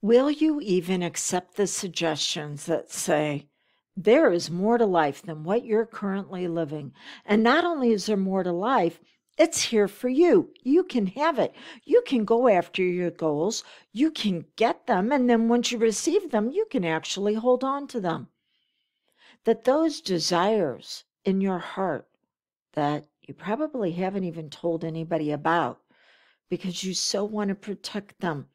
Will you even accept the suggestions that say, there is more to life than what you're currently living? And not only is there more to life, it's here for you. You can have it. You can go after your goals. You can get them. And then once you receive them, you can actually hold on to them. That those desires in your heart that you probably haven't even told anybody about because you so want to protect them,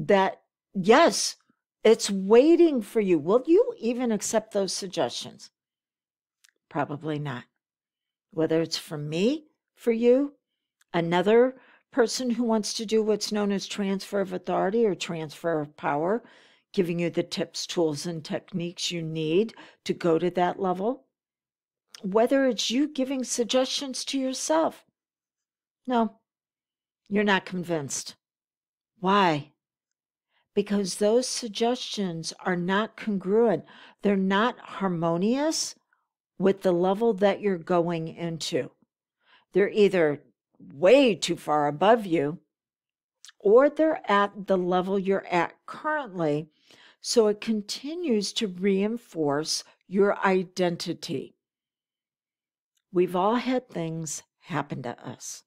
that yes, it's waiting for you. Will you even accept those suggestions? Probably not. Whether it's from me, for you, another person who wants to do what's known as transfer of authority or transfer of power, giving you the tips, tools, and techniques you need to go to that level. Whether it's you giving suggestions to yourself. No, you're not convinced. Why? Because those suggestions are not congruent. They're not harmonious with the level that you're going into. They're either way too far above you, or they're at the level you're at currently, so it continues to reinforce your identity. We've all had things happen to us,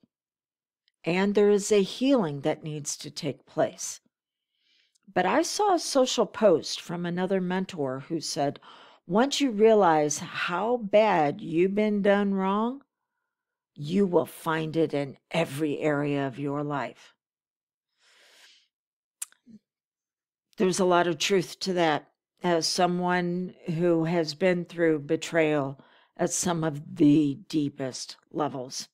and there is a healing that needs to take place. But I saw a social post from another mentor who said, once you realize how bad you've been done wrong, you will find it in every area of your life. There's a lot of truth to that. As someone who has been through betrayal at some of the deepest levels,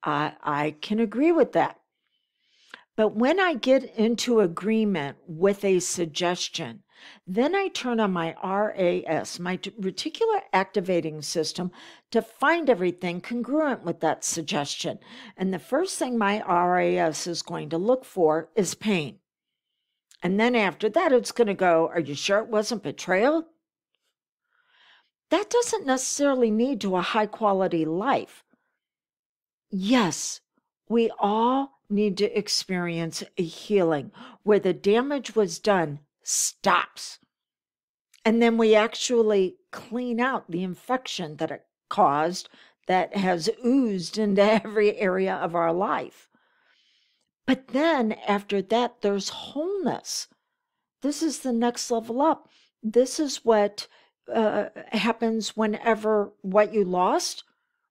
I can agree with that. But when I get into agreement with a suggestion, then I turn on my RAS, my reticular activating system, to find everything congruent with that suggestion. And the first thing my RAS is going to look for is pain. And then after that, it's going to go, are you sure it wasn't betrayal? That doesn't necessarily lead to a high quality life. Yes, we all need to experience a healing where the damage was done stops. And then we actually clean out the infection that it caused that has oozed into every area of our life. But then after that, there's wholeness. This is the next level up. This is what happens whenever what you lost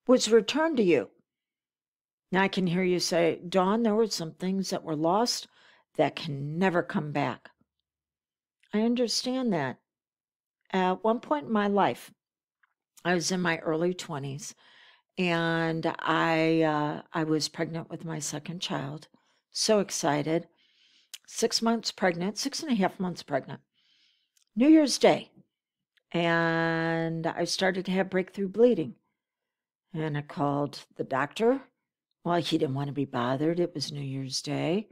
was returned to you. Now I can hear you say, Dawn, there were some things that were lost that can never come back. I understand that. At one point in my life, I was in my early 20s, and I was pregnant with my second child. So excited. 6 months pregnant, 6.5 months pregnant. New Year's Day. And I started to have breakthrough bleeding. And I called the doctor. Well, he didn't want to be bothered. It was New Year's Day.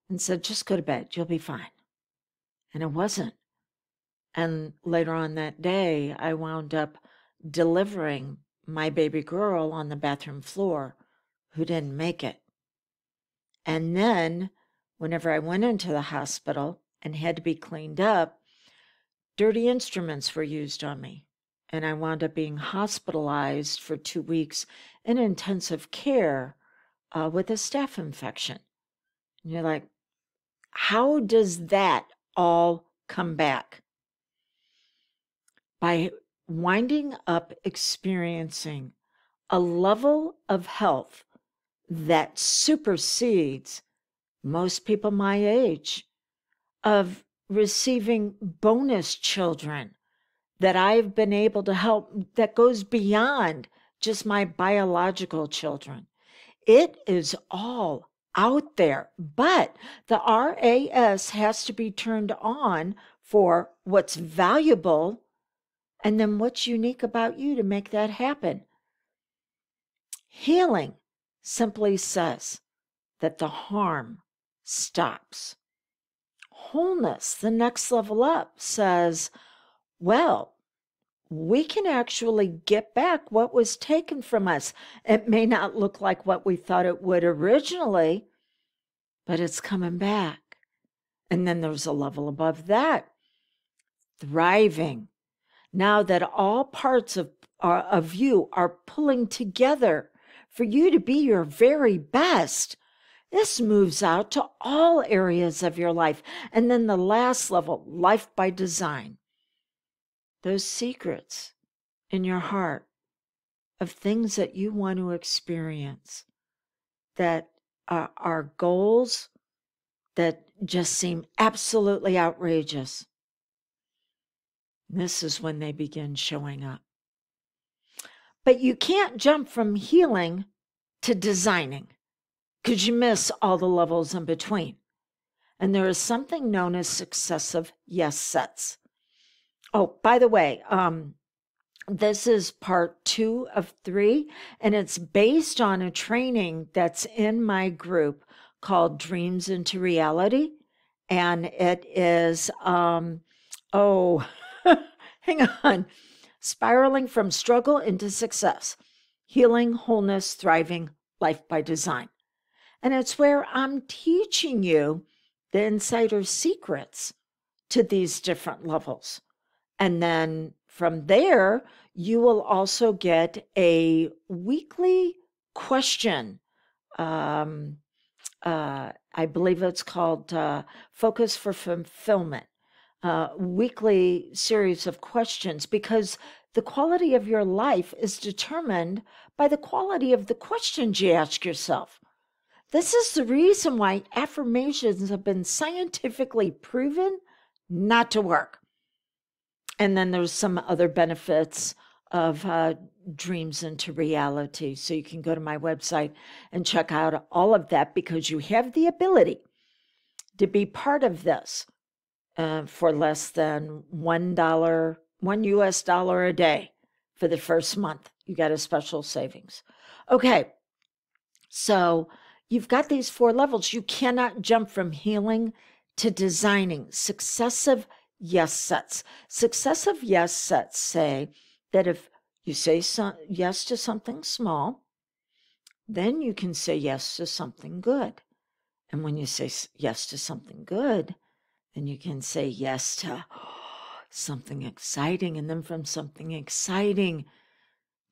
And said, just go to bed. You'll be fine. And it wasn't. And later on that day, I wound up delivering my baby girl on the bathroom floor who didn't make it. And then whenever I went into the hospital and had to be cleaned up, dirty instruments were used on me. And I wound up being hospitalized for 2 weeks in intensive care with a staph infection. And you're like, how does that all come back? By winding up experiencing a level of health that supersedes most people my age, of receiving bonus children that I've been able to help that goes beyond just my biological children. It is all out there, but the RAS has to be turned on for what's valuable and then what's unique about you to make that happen. Healing simply says that the harm stops. Wholeness, the next level up, says, well, we can actually get back what was taken from us. It may not look like what we thought it would originally, but it's coming back. And then there's a level above that, thriving. Now that all parts of you are pulling together for you to be your very best, this moves out to all areas of your life. And then the last level, life by design. Those secrets in your heart of things that you want to experience that are goals that just seem absolutely outrageous. This is when they begin showing up. But you can't jump from healing to designing because you miss all the levels in between. And there is something known as successive yes sets. Oh, by the way, this is part 2 of 3, and it's based on a training that's in my group called Dreams into Reality. And it is, hang on, Spiraling from Struggle into Success, Healing, Wholeness, Thriving, Life by Design. And it's where I'm teaching you the insider secrets to these different levels. And then from there, you will also get a weekly question. I believe it's called Focus for Fulfillment. Weekly series of questions, because the quality of your life is determined by the quality of the questions you ask yourself. This is the reason why affirmations have been scientifically proven not to work. And then there's some other benefits of Dreams into Reality. So you can go to my website and check out all of that, because you have the ability to be part of this for less than $1 US a day for the first month. You got a special savings. Okay, so you've got these 4 levels. You cannot jump from healing to designing. Successive yes sets. Successive yes sets say that if you say yes to something small, then you can say yes to something good. And when you say yes to something good, then you can say yes to something exciting. And then from something exciting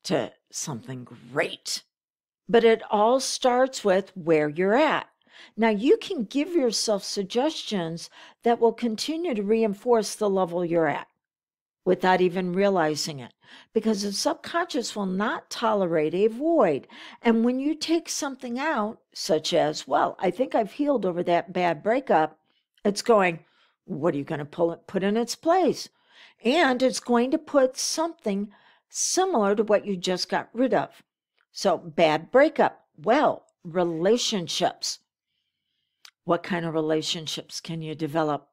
to something great. But it all starts with where you're at. Now, you can give yourself suggestions that will continue to reinforce the level you're at without even realizing it, because the subconscious will not tolerate a void. And when you take something out, such as, well, I think I've healed over that bad breakup, it's going, what are you going to put in its place? And it's going to put something similar to what you just got rid of. So bad breakup, well, relationships. What kind of relationships can you develop?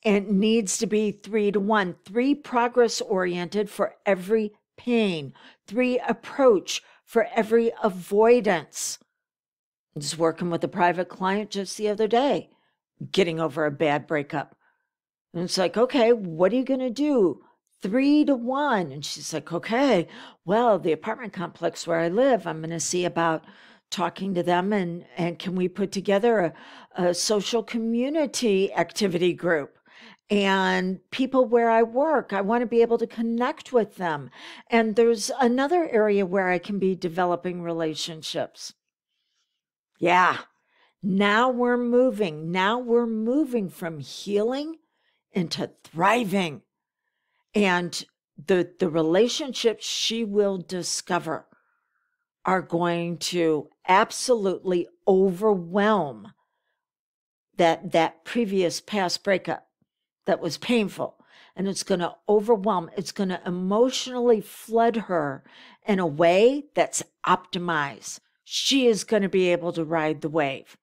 It needs to be 3 to 1, 3 progress oriented for every pain, 3 approach for every avoidance. I was working with a private client just the other day, getting over a bad breakup. And it's like, okay, what are you going to do? 3 to 1. And she's like, okay, well, the apartment complex where I live, I'm going to see about talking to them and can we put together a social community activity group? And people where I work, I want to be able to connect with them. And there's another area where I can be developing relationships. Yeah, now we're moving. Now we're moving from healing into thriving. And the relationships she will discover are going to absolutely overwhelm that previous past breakup that was painful. And it's going to overwhelm, it's going to emotionally flood her in a way that's optimized. She is going to be able to ride the wave.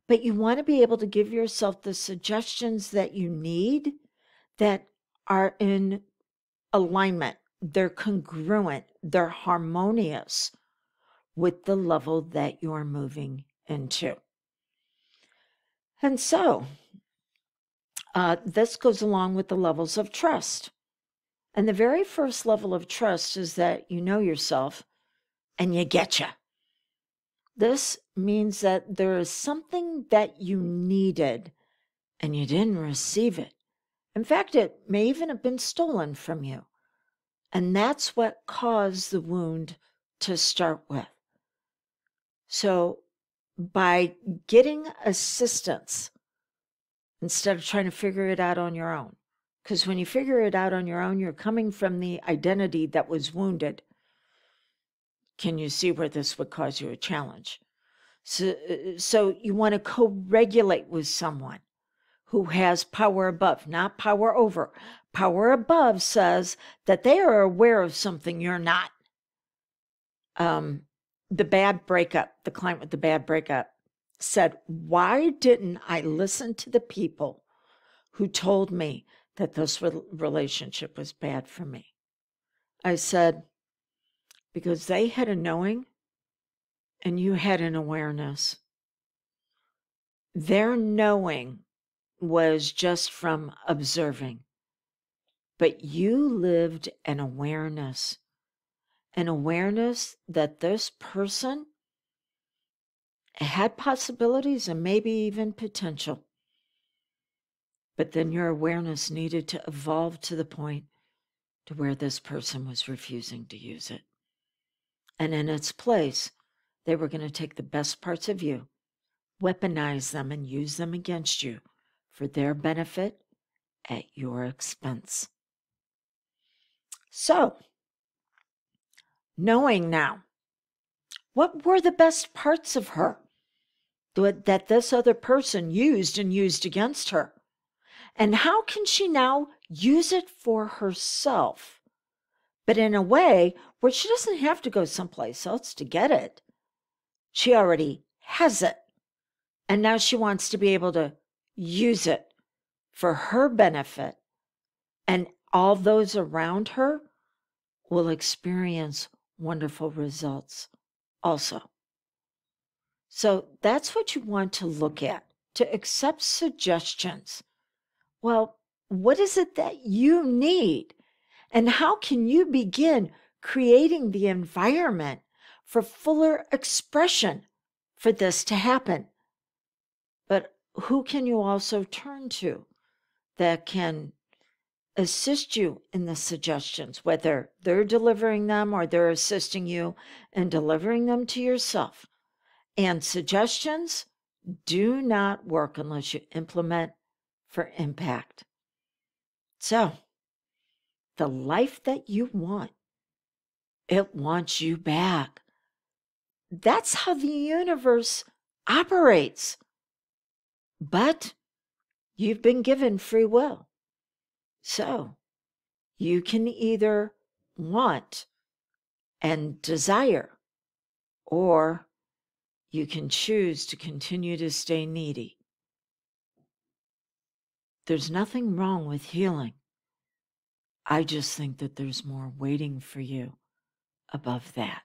But you want to be able to give yourself the suggestions that you need that are in alignment, they're congruent, they're harmonious with the level that you're moving into. And so this goes along with the levels of trust. And the very first level of trust is that you know yourself and you getcha. This means that there is something that you needed and you didn't receive it. In fact, it may even have been stolen from you. And that's what caused the wound to start with. So, by getting assistance instead of trying to figure it out on your own, because when you figure it out on your own, you're coming from the identity that was wounded. Can you see where this would cause you a challenge? So you want to co-regulate with someone who has power above, not power over. Power above says that they are aware of something you're not. The bad breakup, the client with the bad breakup said, why didn't I listen to the people who told me that this relationship was bad for me? I said, because they had a knowing and you had an awareness. Their knowing was just from observing, but you lived an awareness that this person had possibilities and maybe even potential. But then your awareness needed to evolve to the point to where this person was refusing to use it. And in its place, they were going to take the best parts of you, weaponize them, and use them against you for their benefit at your expense. So, knowing now, what were the best parts of her that this other person used and used against her? And how can she now use it for herself, but in a way where she doesn't have to go someplace else to get it? She already has it. And now she wants to be able to use it for her benefit. And all those around her will experience wonderful results also. So that's what you want to look at, to accept suggestions. Well, what is it that you need? And how can you begin creating the environment for fuller expression for this to happen? But who can you also turn to that can assist you in the suggestions, whether they're delivering them or they're assisting you in delivering them to yourself? And suggestions do not work unless you implement for impact. So, the life that you want, it wants you back. That's how the universe operates. But you've been given free will. So, you can either want and desire, or you can choose to continue to stay needy. There's nothing wrong with healing. I just think that there's more waiting for you above that.